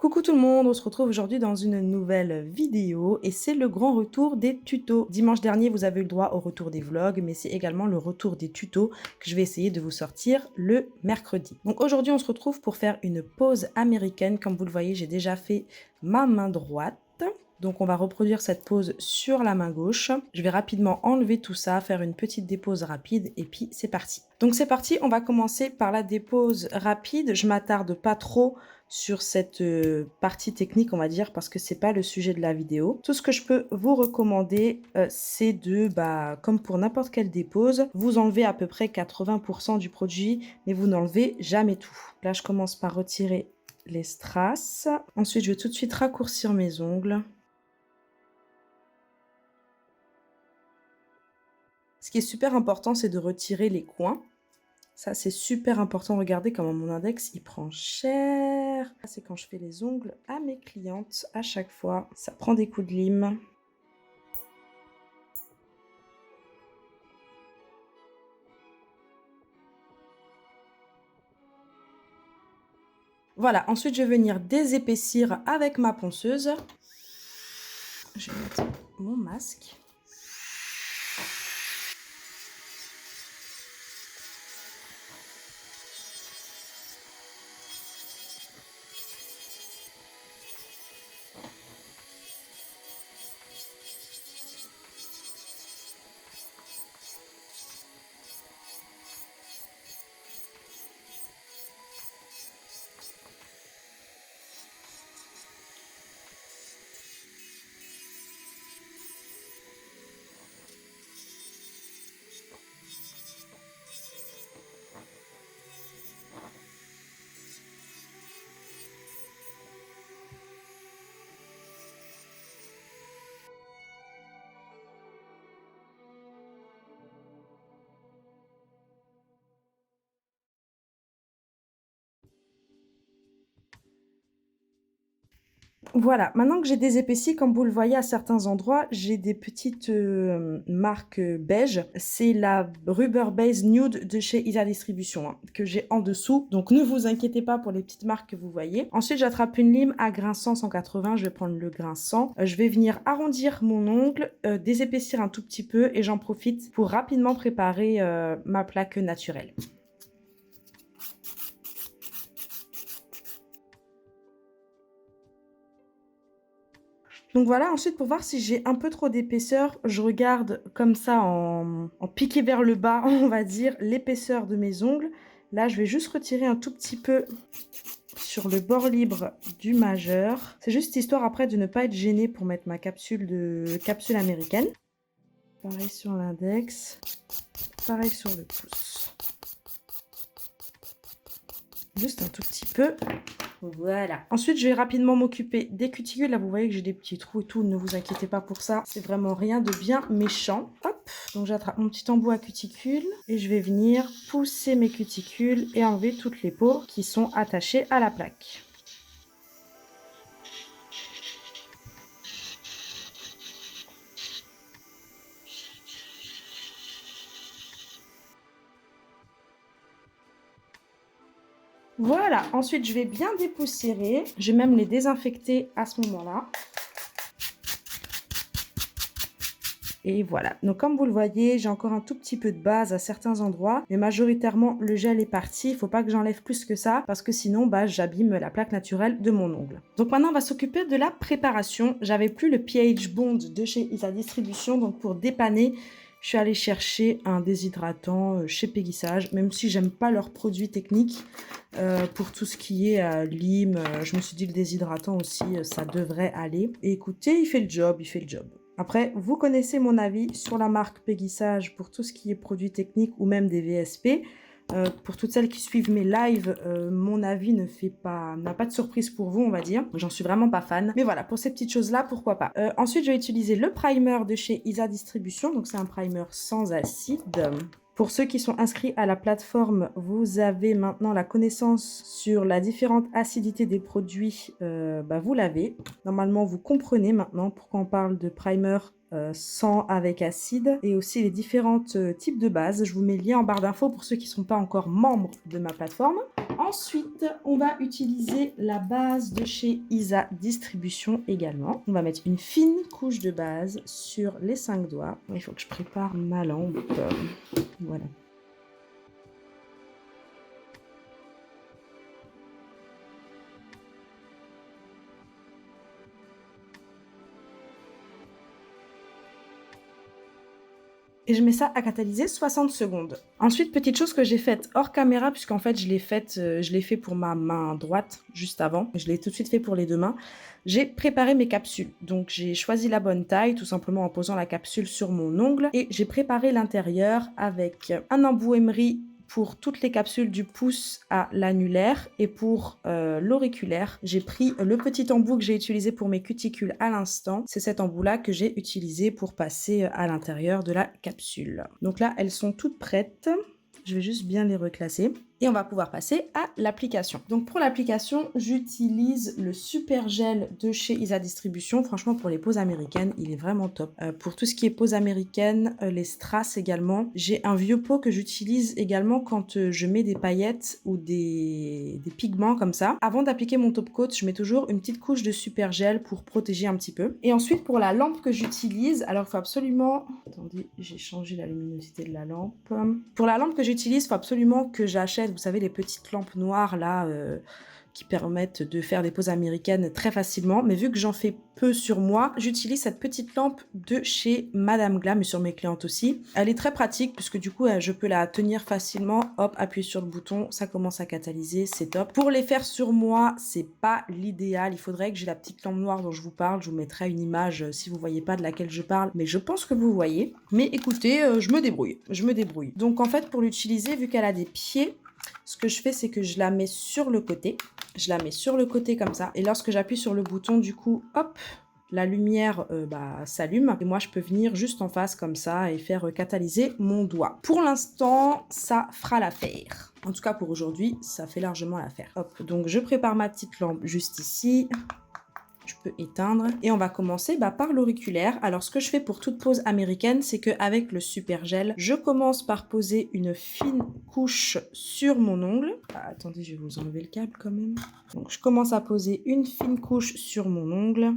Coucou tout le monde, on se retrouve aujourd'hui dans une nouvelle vidéo et c'est le grand retour des tutos. Dimanche dernier, vous avez eu le droit au retour des vlogs, mais c'est également le retour des tutos que je vais essayer de vous sortir le mercredi. Donc aujourd'hui, on se retrouve pour faire une pause américaine. Comme vous le voyez, j'ai déjà fait ma main droite. Donc on va reproduire cette pose sur la main gauche. Je vais rapidement enlever tout ça, faire une petite dépose rapide et puis c'est parti. Donc c'est parti, on va commencer par la dépose rapide. Je m'attarde pas trop sur cette partie technique, on va dire, parce que c'est pas le sujet de la vidéo. Tout ce que je peux vous recommander, c'est de, comme pour n'importe quelle dépose, vous enlevez à peu près 80% du produit, mais vous n'enlevez jamais tout. Là, je commence par retirer les strass. Ensuite, je vais tout de suite raccourcir mes ongles. Ce qui est super important, c'est de retirer les coins. Ça, c'est super important. Regardez comment mon index, il prend cher. C'est quand je fais les ongles à mes clientes. À chaque fois, ça prend des coups de lime. Voilà, ensuite, je vais venir désépaissir avec ma ponceuse. Je vais mettre mon masque. Voilà, maintenant que j'ai désépaissi, comme vous le voyez à certains endroits, j'ai des petites marques beige. C'est la Rubber Base Nude de chez Isa Distribution que j'ai en dessous. Donc ne vous inquiétez pas pour les petites marques que vous voyez. Ensuite, j'attrape une lime à grain 180. Je vais prendre le grain 100. Je vais venir arrondir mon ongle, désépaissir un tout petit peu et j'en profite pour rapidement préparer ma plaque naturelle. Donc voilà, ensuite pour voir si j'ai un peu trop d'épaisseur, je regarde comme ça en piqué vers le bas, on va dire, l'épaisseur de mes ongles. Là, je vais juste retirer un tout petit peu sur le bord libre du majeur. C'est juste histoire après de ne pas être gênée pour mettre ma capsule américaine. Pareil sur l'index, pareil sur le pouce. Juste un tout petit peu. Voilà. Ensuite, je vais rapidement m'occuper des cuticules. Là, vous voyez que j'ai des petits trous et tout. Ne vous inquiétez pas pour ça. C'est vraiment rien de bien méchant. Hop. Donc, j'attrape mon petit embout à cuticule et je vais venir pousser mes cuticules et enlever toutes les peaux qui sont attachées à la plaque. Voilà. Ensuite, je vais bien dépoussiérer. Je vais même les désinfecter à ce moment-là. Et voilà, donc comme vous le voyez, j'ai encore un tout petit peu de base à certains endroits, mais majoritairement le gel est parti. Il ne faut pas que j'enlève plus que ça, parce que sinon j'abîme la plaque naturelle de mon ongle. Donc maintenant on va s'occuper de la préparation. J'avais plus le pH Bond de chez Isa Distribution, donc pour dépanner, je suis allée chercher un déshydratant chez Peggy-Sage, même si j'aime pas leurs produits techniques. Pour tout ce qui est lime, je me suis dit le déshydratant aussi, ça devrait aller. Et écoutez, il fait le job, il fait le job. Après, vous connaissez mon avis sur la marque Peggy-Sage pour tout ce qui est produits techniques ou même des VSP. Pour toutes celles qui suivent mes lives, mon avis n'a pas de surprise pour vous, on va dire. J'en suis vraiment pas fan. Mais voilà, pour ces petites choses-là, pourquoi pas. Ensuite, je vais utiliser le primer de chez Isa Distribution. Donc, c'est un primer sans acide. Pour ceux qui sont inscrits à la plateforme, vous avez maintenant la connaissance sur la différente acidité des produits. Vous l'avez. Normalement, vous comprenez maintenant pourquoi on parle de primer sans avec acide et aussi les différentes types de bases. Je vous mets le lien en barre d'infos pour ceux qui ne sont pas encore membres de ma plateforme. Ensuite, on va utiliser la base de chez Isa Distribution également. On va mettre une fine couche de base sur les 5 doigts. Il faut que je prépare ma lampe. Voilà. Et je mets ça à catalyser 60 secondes. Ensuite, petite chose que j'ai faite hors caméra, puisqu'en fait, je l'ai fait pour ma main droite juste avant. Je l'ai tout de suite fait pour les deux mains. J'ai préparé mes capsules. Donc, j'ai choisi la bonne taille, tout simplement en posant la capsule sur mon ongle. Et j'ai préparé l'intérieur avec un embout emery pour toutes les capsules du pouce à l'annulaire et pour l'auriculaire, j'ai pris le petit embout que j'ai utilisé pour mes cuticules à l'instant. C'est cet embout-là que j'ai utilisé pour passer à l'intérieur de la capsule. Donc là, elles sont toutes prêtes. Je vais juste bien les reclasser. Et on va pouvoir passer à l'application. Donc pour l'application, j'utilise le super gel de chez Isa Distribution. Franchement, pour les poses américaines, il est vraiment top. Pour tout ce qui est pose américaine, les strass également. J'ai un vieux pot que j'utilise également quand je mets des paillettes ou des pigments comme ça. Avant d'appliquer mon top coat, je mets toujours une petite couche de super gel pour protéger un petit peu. Et ensuite, pour la lampe que j'utilise, alors il faut absolument... Attendez, j'ai changé la luminosité de la lampe. Pour la lampe que j'utilise, il faut absolument que j'achète, vous savez, les petites lampes noires là qui permettent de faire des poses américaines très facilement. Mais vu que j'en fais peu sur moi, j'utilise cette petite lampe de chez Madame Glam et sur mes clientes aussi. Elle est très pratique puisque du coup, je peux la tenir facilement. Hop, appuyer sur le bouton, ça commence à catalyser, c'est top. Pour les faire sur moi, c'est pas l'idéal. Il faudrait que j'ai la petite lampe noire dont je vous parle. Je vous mettrai une image si vous voyez pas de laquelle je parle, mais je pense que vous voyez. Mais écoutez, je me débrouille. Donc en fait, pour l'utiliser, vu qu'elle a des pieds, ce que je fais, c'est que je la mets sur le côté. Je la mets sur le côté comme ça. Et lorsque j'appuie sur le bouton, du coup, hop, la lumière s'allume. Et moi, je peux venir juste en face comme ça et faire catalyser mon doigt. Pour l'instant, ça fera l'affaire. En tout cas, pour aujourd'hui, ça fait largement l'affaire. Hop, donc je prépare ma petite lampe juste ici. Je peux éteindre et on va commencer par l'auriculaire. Alors ce que je fais pour toute pose américaine, c'est qu'avec le super gel, je commence par poser une fine couche sur mon ongle. Attendez, je vais vous enlever le câble quand même. Donc je commence à poser une fine couche sur mon ongle.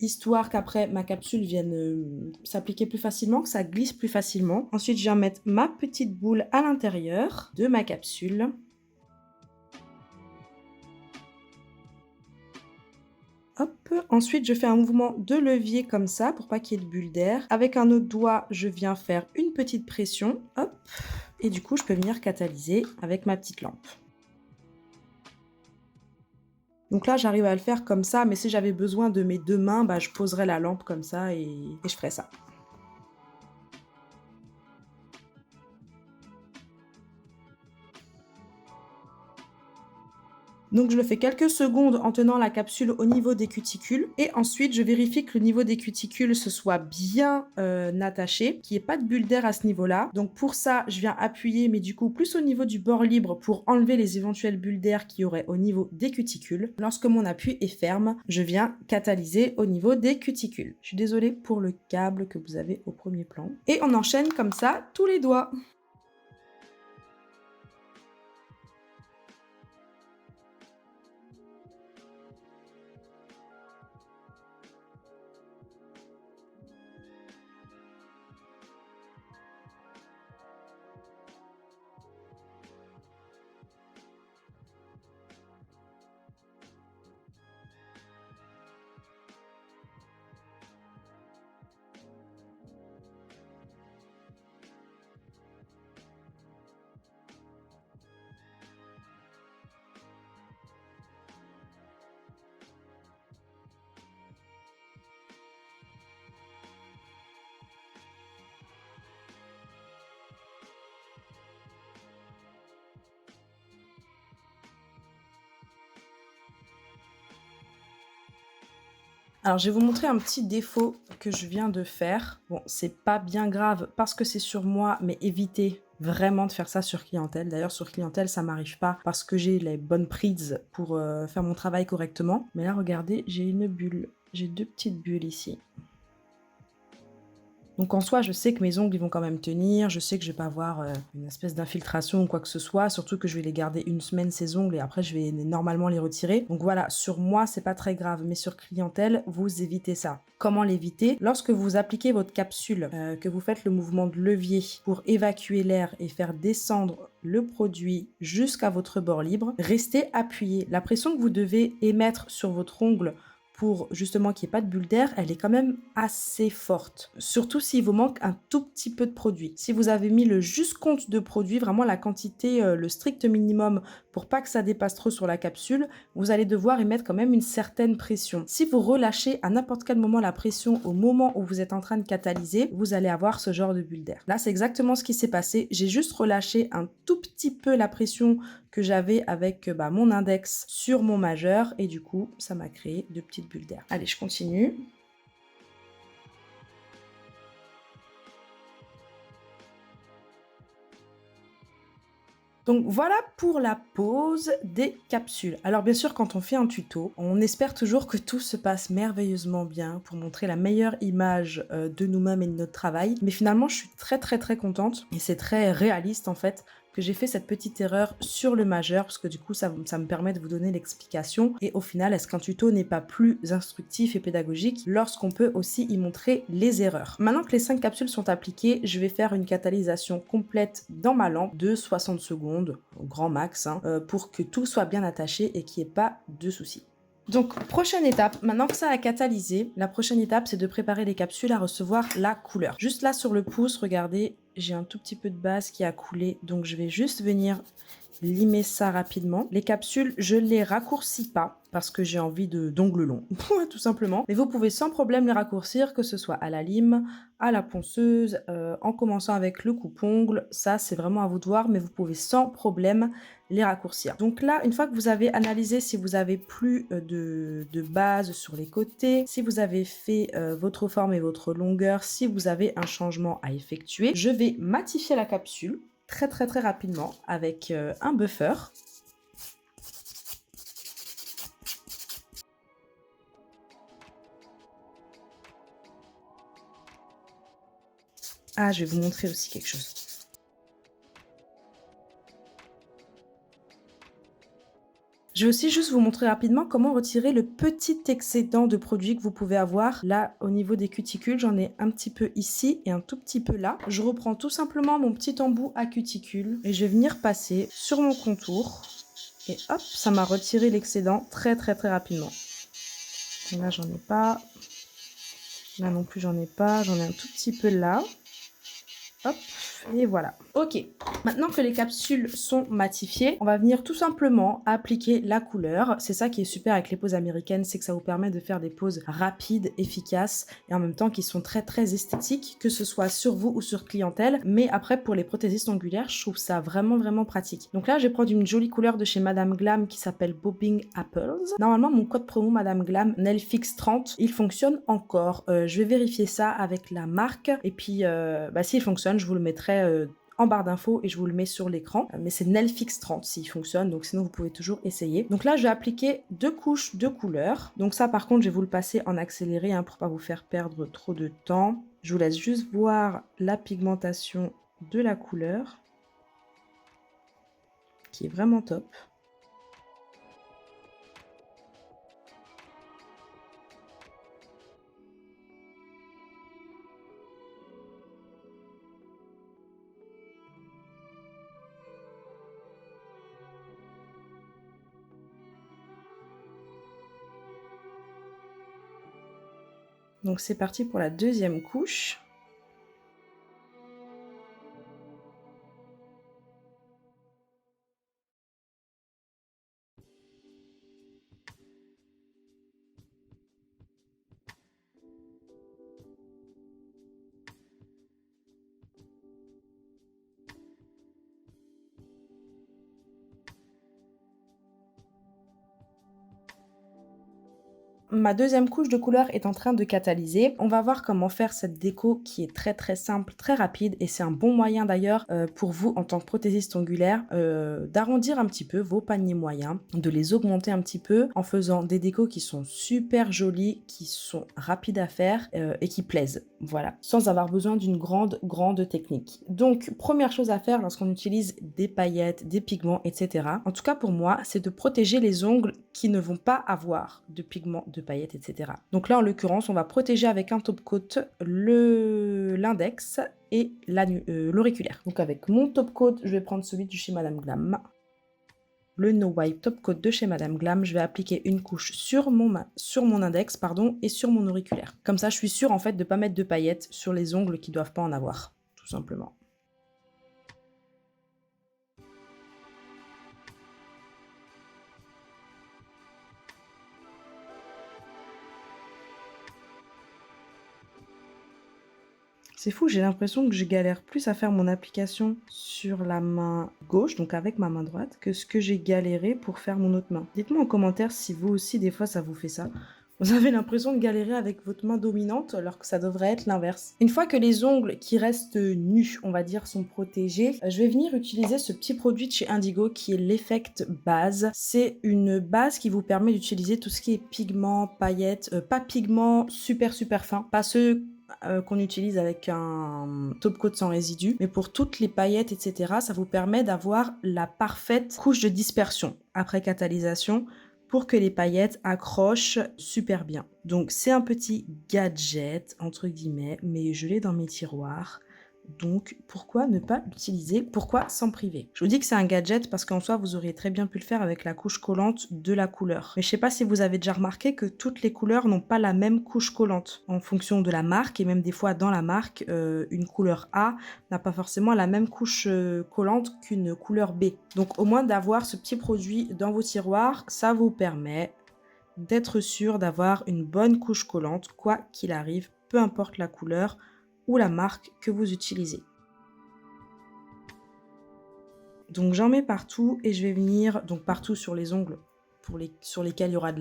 Histoire qu'après ma capsule vienne s'appliquer plus facilement, que ça glisse plus facilement. Ensuite, je viens mettre ma petite boule à l'intérieur de ma capsule. Hop. Ensuite, je fais un mouvement de levier comme ça pour pas qu'il y ait de bulle d'air. Avec un autre doigt, je viens faire une petite pression. Hop. Et du coup, je peux venir catalyser avec ma petite lampe. Donc là, j'arrive à le faire comme ça, mais si j'avais besoin de mes deux mains, je poserais la lampe comme ça et je ferais ça. Donc je le fais quelques secondes en tenant la capsule au niveau des cuticules. Et ensuite, je vérifie que le niveau des cuticules se soit bien attaché, qu'il n'y ait pas de bulle d'air à ce niveau-là. Donc pour ça, je viens appuyer, mais du coup plus au niveau du bord libre pour enlever les éventuelles bulles d'air qu'il y aurait au niveau des cuticules. Lorsque mon appui est ferme, je viens catalyser au niveau des cuticules. Je suis désolée pour le câble que vous avez au premier plan. Et on enchaîne comme ça tous les doigts. Alors, je vais vous montrer un petit défaut que je viens de faire. Bon, c'est pas bien grave parce que c'est sur moi, mais évitez vraiment de faire ça sur clientèle. D'ailleurs, sur clientèle, ça m'arrive pas parce que j'ai les bonnes prises pour faire mon travail correctement. Mais là, regardez, j'ai une bulle. J'ai 2 petites bulles ici. Donc en soi, je sais que mes ongles, ils vont quand même tenir. Je sais que je vais pas avoir une espèce d'infiltration ou quoi que ce soit. Surtout que je vais les garder une semaine, ces ongles, et après, je vais normalement les retirer. Donc voilà, sur moi, c'est pas très grave. Mais sur clientèle, vous évitez ça. Comment l'éviter? Lorsque vous appliquez votre capsule, que vous faites le mouvement de levier pour évacuer l'air et faire descendre le produit jusqu'à votre bord libre, restez appuyé. La pression que vous devez émettre sur votre ongle pour justement qu'il n'y ait pas de bulle d'air, elle est quand même assez forte. Surtout s'il vous manque un tout petit peu de produit. Si vous avez mis le juste compte de produit, vraiment la quantité, le strict minimum pour pas que ça dépasse trop sur la capsule, vous allez devoir y mettre quand même une certaine pression. Si vous relâchez à n'importe quel moment la pression au moment où vous êtes en train de catalyser, vous allez avoir ce genre de bulle d'air. Là, c'est exactement ce qui s'est passé. J'ai juste relâché un tout petit peu la pression que j'avais avec mon index sur mon majeur et du coup, ça m'a créé de petites bulles d'air. Allez, je continue. Donc voilà pour la pose des capsules. Alors bien sûr, quand on fait un tuto, on espère toujours que tout se passe merveilleusement bien pour montrer la meilleure image de nous-mêmes et de notre travail. Mais finalement, je suis très contente et c'est très réaliste en fait que j'ai fait cette petite erreur sur le majeur parce que du coup, ça me permet de vous donner l'explication. Et au final, est-ce qu'un tuto n'est pas plus instructif et pédagogique lorsqu'on peut aussi y montrer les erreurs? Maintenant que les 5 capsules sont appliquées, je vais faire une catalysation complète dans ma lampe de 60 secondes, au grand max, pour que tout soit bien attaché et qu'il n'y ait pas de soucis. Donc, prochaine étape, maintenant que ça a catalysé, la prochaine étape, c'est de préparer les capsules à recevoir la couleur. Juste là sur le pouce, regardez, j'ai un tout petit peu de base qui a coulé, donc je vais juste venir limer ça rapidement. Les capsules, je les raccourcis pas parce que j'ai envie d'ongles longs, tout simplement. Mais vous pouvez sans problème les raccourcir, que ce soit à la lime, à la ponceuse, en commençant avec le coupe-ongle. Ça, c'est vraiment à vous de voir, mais vous pouvez sans problème les raccourcir. Donc là, une fois que vous avez analysé si vous avez plus de base sur les côtés, si vous avez fait votre forme et votre longueur, si vous avez un changement à effectuer, je vais matifier la capsule très rapidement avec un buffer. Ah, je vais vous montrer aussi quelque chose. Je vais aussi juste vous montrer rapidement comment retirer le petit excédent de produit que vous pouvez avoir. Là, au niveau des cuticules, j'en ai un petit peu ici et un tout petit peu là. Je reprends tout simplement mon petit embout à cuticule et je vais venir passer sur mon contour. Et hop, ça m'a retiré l'excédent très rapidement. Et là, j'en ai pas. Là non plus, j'en ai pas. J'en ai un tout petit peu là. Hop, et voilà. Ok, maintenant que les capsules sont matifiées, on va venir tout simplement appliquer la couleur. C'est ça qui est super avec les poses américaines, c'est que ça vous permet de faire des poses rapides, efficaces et en même temps qui sont très esthétiques, que ce soit sur vous ou sur clientèle. Mais après, pour les prothésistes ongulaires, je trouve ça vraiment pratique. Donc là, je vais prendre une jolie couleur de chez Madame Glam qui s'appelle Bobbing Apples. Normalement, mon code promo Madame Glam, Nelfix30, il fonctionne encore. Je vais vérifier ça avec la marque et puis s'il fonctionne, je vous le mettrai en barre d'infos et je vous le mets sur l'écran. Mais c'est Nelfix30 s'il fonctionne, donc sinon vous pouvez toujours essayer. Donc là, je vais appliquer 2 couches de couleur. Donc ça, par contre, je vais vous le passer en accéléré pour pas vous faire perdre trop de temps. Je vous laisse juste voir la pigmentation de la couleur, qui est vraiment top. Donc c'est parti pour la deuxième couche. Ma deuxième couche de couleur est en train de catalyser. On va voir comment faire cette déco qui est très très simple, très rapide et c'est un bon moyen d'ailleurs pour vous en tant que prothésiste ongulaire d'arrondir un petit peu vos paniers moyens, de les augmenter un petit peu en faisant des décos qui sont super jolies, qui sont rapides à faire et qui plaisent. Voilà, sans avoir besoin d'une grande technique. Donc, première chose à faire lorsqu'on utilise des paillettes, des pigments, etc. En tout cas pour moi, c'est de protéger les ongles qui ne vont pas avoir de pigments, de paillettes, etc. Donc là, en l'occurrence, on va protéger avec un top coat l'index et l'auriculaire. Donc avec mon top coat, je vais prendre celui de chez Madame Glam. Le No Wipe Top Coat de chez Madame Glam, je vais appliquer une couche sur mon index et sur mon auriculaire. Comme ça, je suis sûre en fait de ne pas mettre de paillettes sur les ongles qui ne doivent pas en avoir, tout simplement. C'est fou, j'ai l'impression que je galère plus à faire mon application sur la main gauche, donc avec ma main droite, que ce que j'ai galéré pour faire mon autre main. Dites-moi en commentaire si vous aussi, des fois, ça vous fait ça. Vous avez l'impression de galérer avec votre main dominante alors que ça devrait être l'inverse. Une fois que les ongles qui restent nus, on va dire, sont protégés, je vais venir utiliser ce petit produit de chez Indigo qui est l'Effect Base. C'est une base qui vous permet d'utiliser tout ce qui est pigments, paillettes, pas pigments super fins, pas ceux qu'on utilise avec un top coat sans résidus, mais pour toutes les paillettes, etc., ça vous permet d'avoir la parfaite couche de dispersion après catalysation pour que les paillettes accrochent super bien. Donc c'est un petit gadget, entre guillemets, mais je l'ai dans mes tiroirs. Donc, pourquoi ne pas l'utiliser? Pourquoi s'en priver? Je vous dis que c'est un gadget parce qu'en soi, vous auriez très bien pu le faire avec la couche collante de la couleur. Mais je sais pas si vous avez déjà remarqué que toutes les couleurs n'ont pas la même couche collante. En fonction de la marque, et même des fois dans la marque, une couleur A n'a pas forcément la même couche collante qu'une couleur B. Donc, au moins d'avoir ce petit produit dans vos tiroirs, ça vous permet d'être sûr d'avoir une bonne couche collante, quoi qu'il arrive, peu importe la couleur ou la marque que vous utilisez. Donc j'en mets partout et je vais venir, donc partout sur les ongles sur lesquels il y aura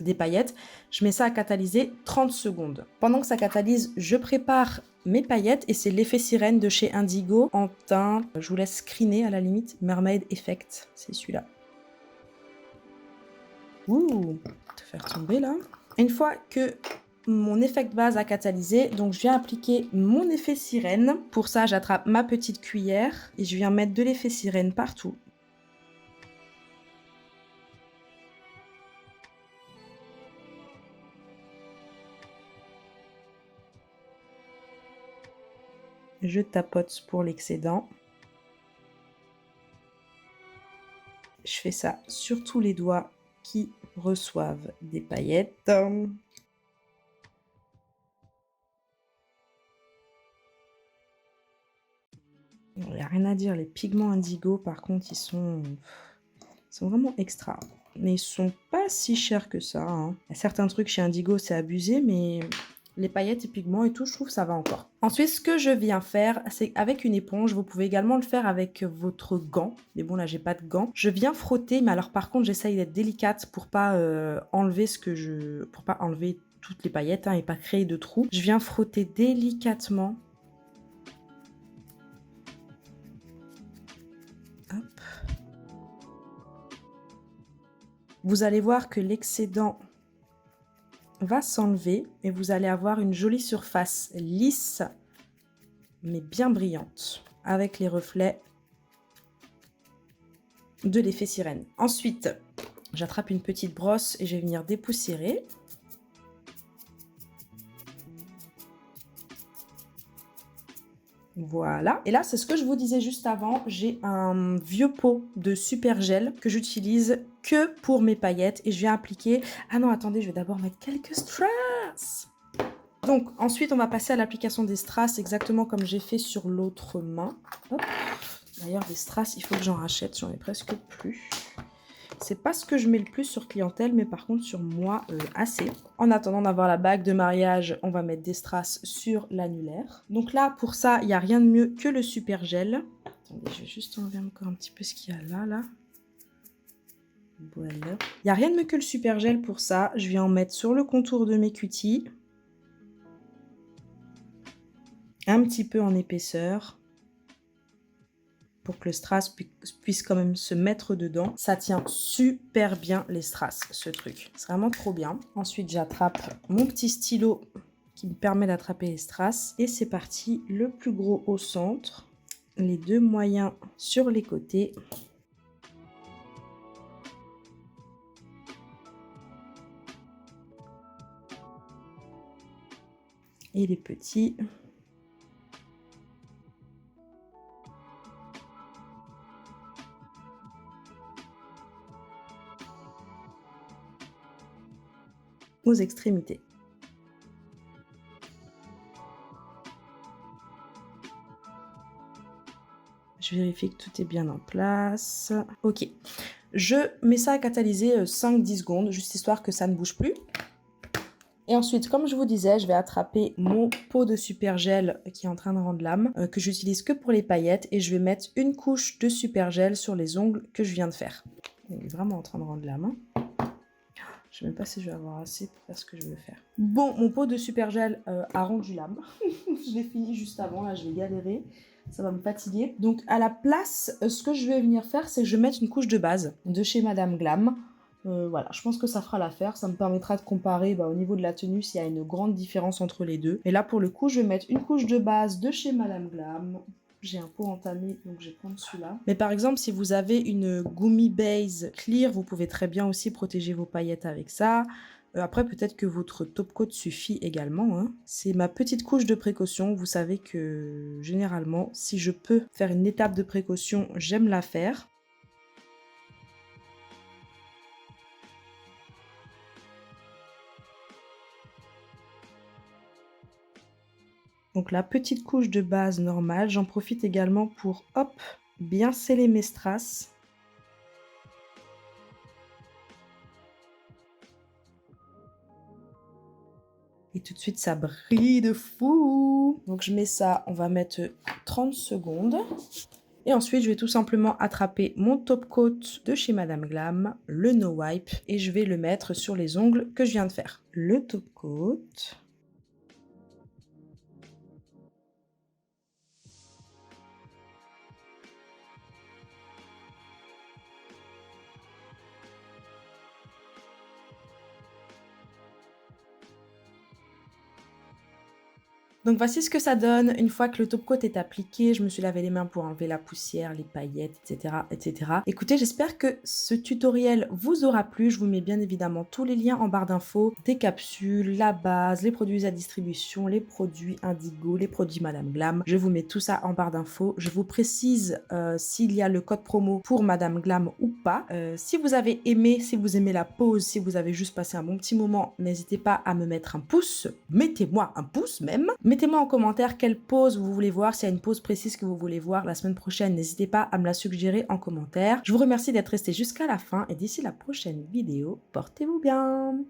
des paillettes, je mets ça à catalyser 30 secondes. Pendant que ça catalyse, je prépare mes paillettes et c'est l'effet sirène de chez Indigo en teint, je vous laisse screener à la limite, Mermaid Effect, c'est celui-là. Ouh, te faire tomber là. Une fois que mon effet base a catalysé, donc je viens appliquer mon effet sirène. Pour ça, j'attrape ma petite cuillère et je viens mettre de l'effet sirène partout. Je tapote pour l'excédent. Je fais ça sur tous les doigts qui reçoivent des paillettes. Il n'y a rien à dire, les pigments Indigo, par contre, ils sont vraiment extra. Mais ils sont pas si chers que ça. Hein. Il y a certains trucs chez Indigo, c'est abusé, mais les paillettes et pigments et tout, je trouve que ça va encore. Ensuite, ce que je viens faire, c'est avec une éponge. Vous pouvez également le faire avec votre gant. Mais bon, là, j'ai pas de gant. Je viens frotter, mais alors par contre, j'essaye d'être délicate pour pas enlever pour pas enlever toutes les paillettes hein, et pas créer de trous. Je viens frotter délicatement. Hop. Vous allez voir que l'excédent va s'enlever et vous allez avoir une jolie surface lisse mais bien brillante avec les reflets de l'effet sirène. Ensuite, j'attrape une petite brosse et je vais venir dépoussiérer. Voilà. Et là, c'est ce que je vous disais juste avant. J'ai un vieux pot de super gel que j'utilise que pour mes paillettes. Et je viens appliquer... Ah non, attendez, je vais d'abord mettre quelques strass. Donc, ensuite, on va passer à l'application des strass exactement comme j'ai fait sur l'autre main. D'ailleurs, des strass, il faut que j'en rachète. J'en ai presque plus. C'est pas ce que je mets le plus sur clientèle, mais par contre sur moi, assez. En attendant d'avoir la bague de mariage, on va mettre des strass sur l'annulaire. Donc là, pour ça, il n'y a rien de mieux que le super gel. Attendez, je vais juste enlever encore un petit peu ce qu'il y a là. Voilà. Il n'y a rien de mieux que le super gel pour ça. Je vais en mettre sur le contour de mes cutis. Un petit peu en épaisseur. Pour que le strass puisse quand même se mettre dedans. Ça tient super bien les strass, ce truc. C'est vraiment trop bien. Ensuite, j'attrape mon petit stylo qui me permet d'attraper les strass. Et c'est parti, le plus gros au centre. Les deux moyens sur les côtés. Et les petits. Aux extrémités. Je vérifie que tout est bien en place. Ok. Je mets ça à catalyser 5-10 secondes, juste histoire que ça ne bouge plus. Et ensuite, comme je vous disais, je vais attraper mon pot de super gel qui est en train de rendre l'âme, que j'utilise que pour les paillettes, et je vais mettre une couche de super gel sur les ongles que je viens de faire. Il est vraiment en train de rendre l'âme. Je ne sais même pas si je vais avoir assez pour faire ce que je veux faire. Bon, mon pot de super gel a rendu l'âme. Je l'ai fini juste avant, là je vais galérer. Ça va me fatiguer. Donc à la place, ce que je vais venir faire, c'est que je vais mettre une couche de base de chez Madame Glam. Voilà, je pense que ça fera l'affaire. Ça me permettra de comparer au niveau de la tenue s'il y a une grande différence entre les deux. Et là, pour le coup, je vais mettre une couche de base de chez Madame Glam. J'ai un pot entamé, donc je vais prendre celui-là. Mais par exemple, si vous avez une Gummy Base Clear, vous pouvez très bien aussi protéger vos paillettes avec ça. Après, peut-être que votre top coat suffit également. Hein. C'est ma petite couche de précaution. Vous savez que généralement, si je peux faire une étape de précaution, j'aime la faire. Donc la petite couche de base normale, j'en profite également pour, hop, bien sceller mes strass. Et tout de suite, ça brille de fou. Donc je mets ça, on va mettre 30 secondes. Et ensuite, je vais tout simplement attraper mon top coat de chez Madame Glam, le No Wipe, et je vais le mettre sur les ongles que je viens de faire. Le top coat. Donc voici ce que ça donne une fois que le top coat est appliqué. Je me suis lavé les mains pour enlever la poussière, les paillettes, etc. etc. Écoutez, j'espère que ce tutoriel vous aura plu. Je vous mets bien évidemment tous les liens en barre d'infos, des capsules, la base, les produits à distribution, les produits Indigo, les produits Madame Glam. Je vous mets tout ça en barre d'infos. Je vous précise s'il y a le code promo pour Madame Glam ou pas. Si vous avez aimé, si vous aimez la pause, si vous avez juste passé un bon petit moment, n'hésitez pas à me mettre un pouce. Mettez-moi un pouce même. Mettez-moi en commentaire quelle pause vous voulez voir, s'il y a une pause précise que vous voulez voir la semaine prochaine, n'hésitez pas à me la suggérer en commentaire. Je vous remercie d'être resté jusqu'à la fin et d'ici la prochaine vidéo, portez-vous bien.